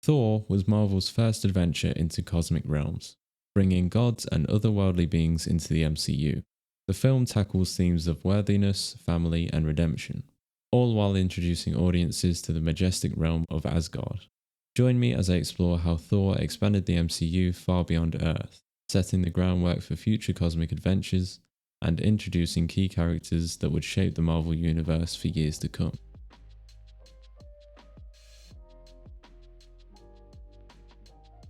Thor was Marvel's first adventure into cosmic realms, bringing gods and otherworldly beings into the MCU. The film tackles themes of worthiness, family, and redemption, all while introducing audiences to the majestic realm of Asgard. Join me as I explore how Thor expanded the MCU far beyond Earth, setting the groundwork for future cosmic adventures and introducing key characters that would shape the Marvel Universe for years to come.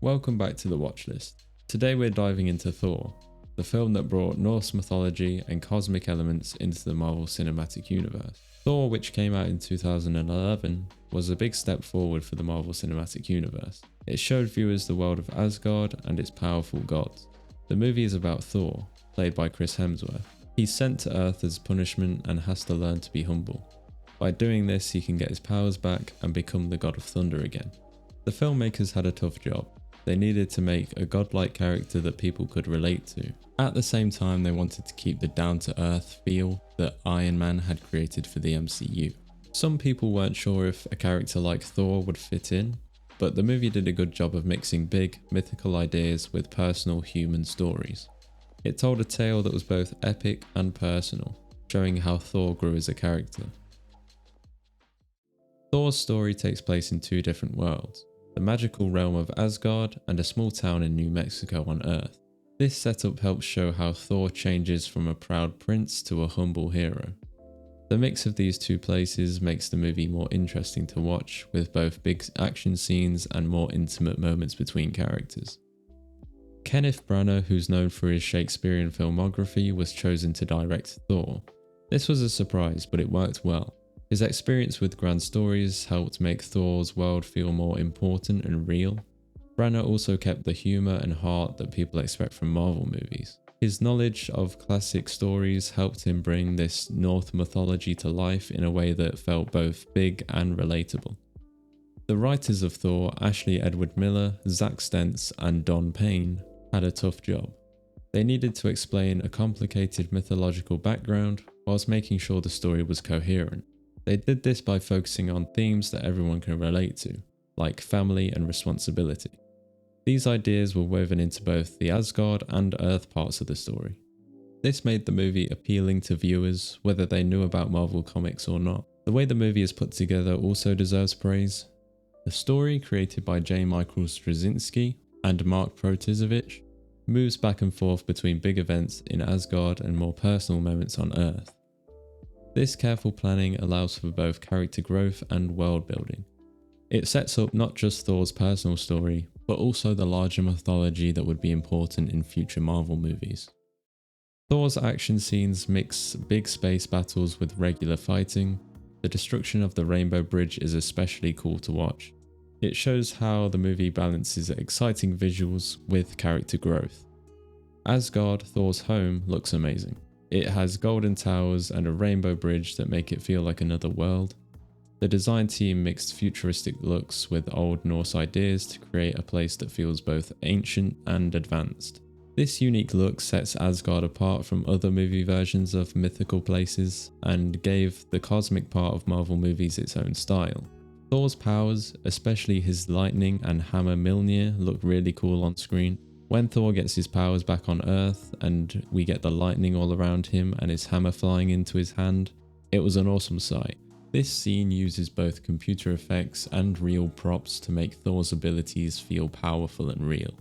Welcome back to the watch list. Today we're diving into Thor, the film that brought Norse mythology and cosmic elements into the Marvel Cinematic Universe. Thor, which came out in 2011, was a big step forward for the Marvel Cinematic Universe. It showed viewers the world of Asgard and its powerful gods. The movie is about Thor, played by Chris Hemsworth. He's sent to Earth as punishment and has to learn to be humble. By doing this, he can get his powers back and become the god of thunder again. The filmmakers had a tough job. They needed to make a godlike character that people could relate to. At the same time, they wanted to keep the down-to-earth feel that Iron Man had created for the MCU. Some people weren't sure if a character like Thor would fit in, but the movie did a good job of mixing big, mythical ideas with personal human stories. It told a tale that was both epic and personal, showing how Thor grew as a character. Thor's story takes place in two different worlds: the magical realm of Asgard and a small town in New Mexico on Earth. This setup helps show how Thor changes from a proud prince to a humble hero. The mix of these two places makes the movie more interesting to watch, with both big action scenes and more intimate moments between characters. Kenneth Branagh, who's known for his Shakespearean filmography, was chosen to direct Thor. This was a surprise, but it worked well. His experience with grand stories helped make Thor's world feel more important and real. Branagh also kept the humour and heart that people expect from Marvel movies. His knowledge of classic stories helped him bring this Norse mythology to life in a way that felt both big and relatable. The writers of Thor, Ashley Edward Miller, Zack Stentz, and Don Payne, had a tough job. They needed to explain a complicated mythological background whilst making sure the story was coherent. They did this by focusing on themes that everyone can relate to, like family and responsibility. These ideas were woven into both the Asgard and Earth parts of the story. This made the movie appealing to viewers, whether they knew about Marvel Comics or not. The way the movie is put together also deserves praise. The story, created by J. Michael Straczynski and Mark Protizovich, moves back and forth between big events in Asgard and more personal moments on Earth. This careful planning allows for both character growth and world building. It sets up not just Thor's personal story, but also the larger mythology that would be important in future Marvel movies. Thor's action scenes mix big space battles with regular fighting. The destruction of the Rainbow Bridge is especially cool to watch. It shows how the movie balances exciting visuals with character growth. Asgard, Thor's home, looks amazing. It has golden towers and a rainbow bridge that make it feel like another world. The design team mixed futuristic looks with old Norse ideas to create a place that feels both ancient and advanced. This unique look sets Asgard apart from other movie versions of mythical places and gave the cosmic part of Marvel movies its own style. Thor's powers, especially his lightning and hammer Mjolnir, look really cool on screen. When Thor gets his powers back on Earth and we get the lightning all around him and his hammer flying into his hand, it was an awesome sight. This scene uses both computer effects and real props to make Thor's abilities feel powerful and real.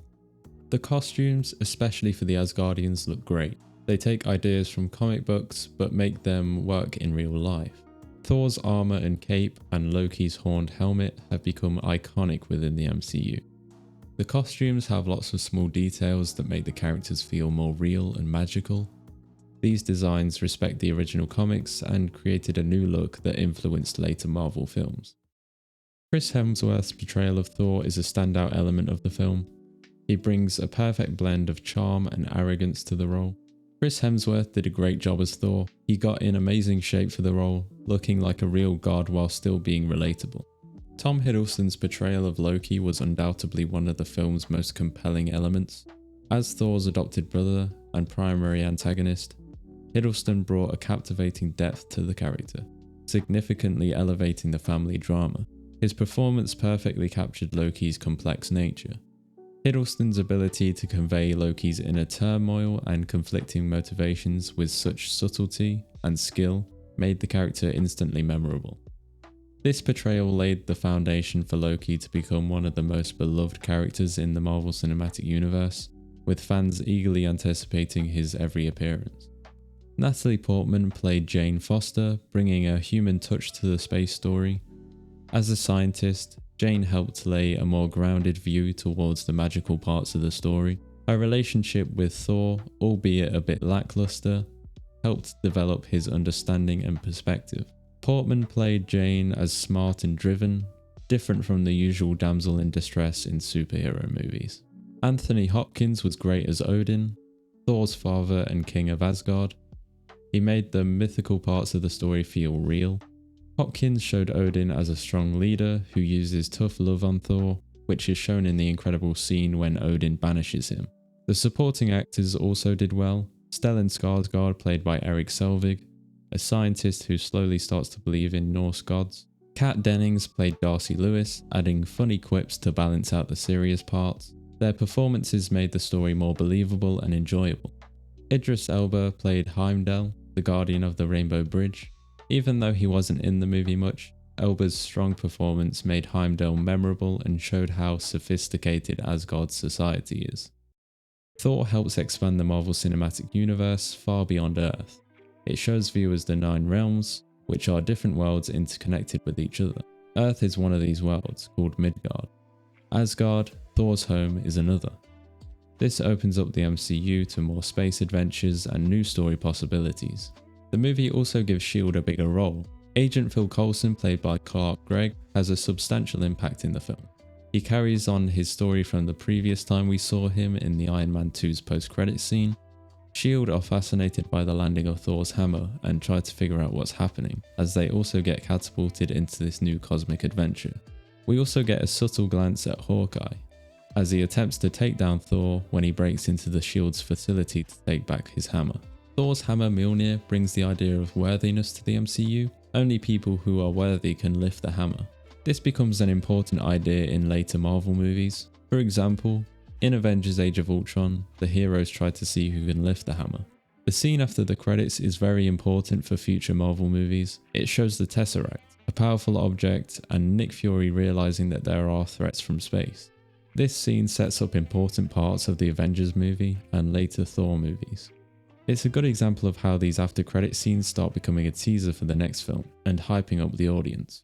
The costumes, especially for the Asgardians, look great. They take ideas from comic books but make them work in real life. Thor's armor and cape and Loki's horned helmet have become iconic within the MCU. The costumes have lots of small details that make the characters feel more real and magical. These designs respect the original comics and created a new look that influenced later Marvel films. Chris Hemsworth's portrayal of Thor is a standout element of the film. He brings a perfect blend of charm and arrogance to the role. Chris Hemsworth did a great job as Thor. He got in amazing shape for the role, looking like a real god while still being relatable. Tom Hiddleston's portrayal of Loki was undoubtedly one of the film's most compelling elements. As Thor's adopted brother and primary antagonist, Hiddleston brought a captivating depth to the character, significantly elevating the family drama. His performance perfectly captured Loki's complex nature. Hiddleston's ability to convey Loki's inner turmoil and conflicting motivations with such subtlety and skill made the character instantly memorable. This portrayal laid the foundation for Loki to become one of the most beloved characters in the Marvel Cinematic Universe, with fans eagerly anticipating his every appearance. Natalie Portman played Jane Foster, bringing a human touch to the space story. As a scientist, Jane helped lay a more grounded view towards the magical parts of the story. Her relationship with Thor, albeit a bit lackluster, helped develop his understanding and perspective. Portman played Jane as smart and driven, different from the usual damsel in distress in superhero movies. Anthony Hopkins was great as Odin, Thor's father and king of Asgard. He made the mythical parts of the story feel real. Hopkins showed Odin as a strong leader who uses tough love on Thor, which is shown in the incredible scene when Odin banishes him. The supporting actors also did well. Stellan Skarsgård, played by Erik Selvig, a scientist who slowly starts to believe in Norse gods. Kat Dennings played Darcy Lewis, adding funny quips to balance out the serious parts. Their performances made the story more believable and enjoyable. Idris Elba played Heimdall, the guardian of the Rainbow Bridge. Even though he wasn't in the movie much, Elba's strong performance made Heimdall memorable and showed how sophisticated Asgard's society is. Thor helps expand the Marvel Cinematic Universe far beyond Earth. It shows viewers the 9 realms, which are different worlds interconnected with each other. Earth is one of these worlds, called Midgard. Asgard, Thor's home, is another. This opens up the MCU to more space adventures and new story possibilities. The movie also gives S.H.I.E.L.D. a bigger role. Agent Phil Coulson, played by Clark Gregg, has a substantial impact in the film. He carries on his story from the previous time we saw him in the Iron Man 2's post-credits scene. S.H.I.E.L.D. are fascinated by the landing of Thor's hammer and try to figure out what's happening, as they also get catapulted into this new cosmic adventure. We also get a subtle glance at Hawkeye, as he attempts to take down Thor when he breaks into the S.H.I.E.L.D.'s facility to take back his hammer. Thor's hammer Mjolnir brings the idea of worthiness to the MCU. Only people who are worthy can lift the hammer. This becomes an important idea in later Marvel movies. For example, in Avengers Age of Ultron, the heroes try to see who can lift the hammer. The scene after the credits is very important for future Marvel movies. It shows the Tesseract, a powerful object, and Nick Fury realizing that there are threats from space. This scene sets up important parts of the Avengers movie and later Thor movies. It's a good example of how these after credit scenes start becoming a teaser for the next film and hyping up the audience.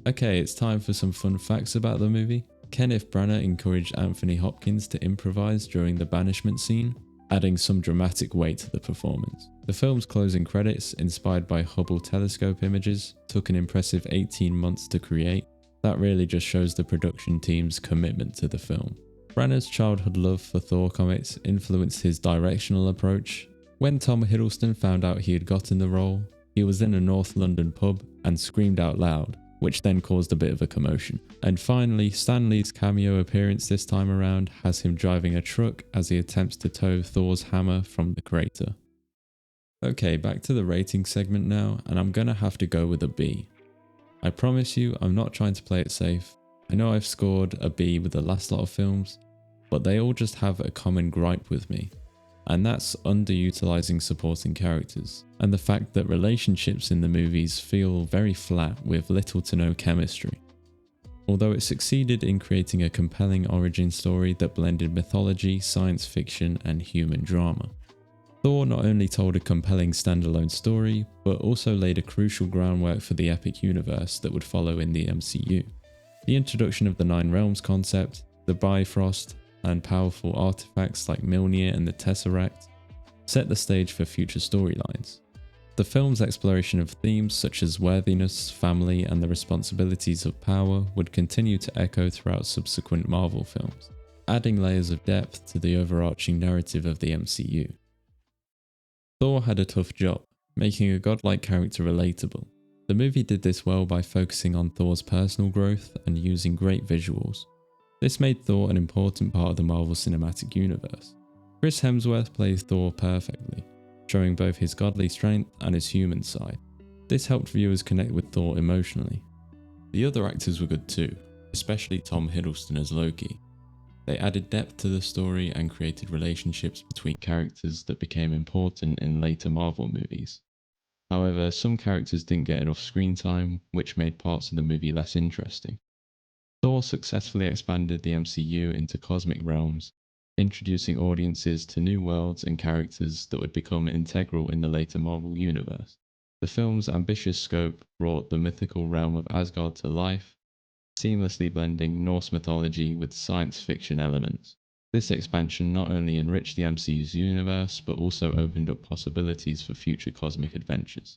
Okay, it's time for some fun facts about the movie. Kenneth Branagh encouraged Anthony Hopkins to improvise during the banishment scene, adding some dramatic weight to the performance. The film's closing credits, inspired by Hubble telescope images, took an impressive 18 months to create. That really just shows the production team's commitment to the film. Branagh's childhood love for Thor comics influenced his directional approach. When Tom Hiddleston found out he had gotten the role, he was in a North London pub and screamed out loud, which then caused a bit of a commotion. And finally, Stan Lee's cameo appearance this time around has him driving a truck as he attempts to tow Thor's hammer from the crater. Okay, back to the rating segment now, and I'm gonna have to go with a B. I promise you, I'm not trying to play it safe. I know I've scored a B with the last lot of films, but they all just have a common gripe with me. And that's underutilizing supporting characters, and the fact that relationships in the movies feel very flat with little to no chemistry. Although it succeeded in creating a compelling origin story that blended mythology, science fiction, and human drama. Thor not only told a compelling standalone story, but also laid a crucial groundwork for the epic universe that would follow in the MCU. The introduction of the 9 Realms concept, the Bifrost, and powerful artifacts like Mjolnir and the Tesseract set the stage for future storylines. The film's exploration of themes such as worthiness, family, and the responsibilities of power would continue to echo throughout subsequent Marvel films, adding layers of depth to the overarching narrative of the MCU. Thor had a tough job, making a godlike character relatable. The movie did this well by focusing on Thor's personal growth and using great visuals. This made Thor an important part of the Marvel Cinematic Universe. Chris Hemsworth plays Thor perfectly, showing both his godly strength and his human side. This helped viewers connect with Thor emotionally. The other actors were good too, especially Tom Hiddleston as Loki. They added depth to the story and created relationships between characters that became important in later Marvel movies. However, some characters didn't get enough screen time, which made parts of the movie less interesting. Thor successfully expanded the MCU into cosmic realms, introducing audiences to new worlds and characters that would become integral in the later Marvel universe. The film's ambitious scope brought the mythical realm of Asgard to life, seamlessly blending Norse mythology with science fiction elements. This expansion not only enriched the MCU's universe, but also opened up possibilities for future cosmic adventures.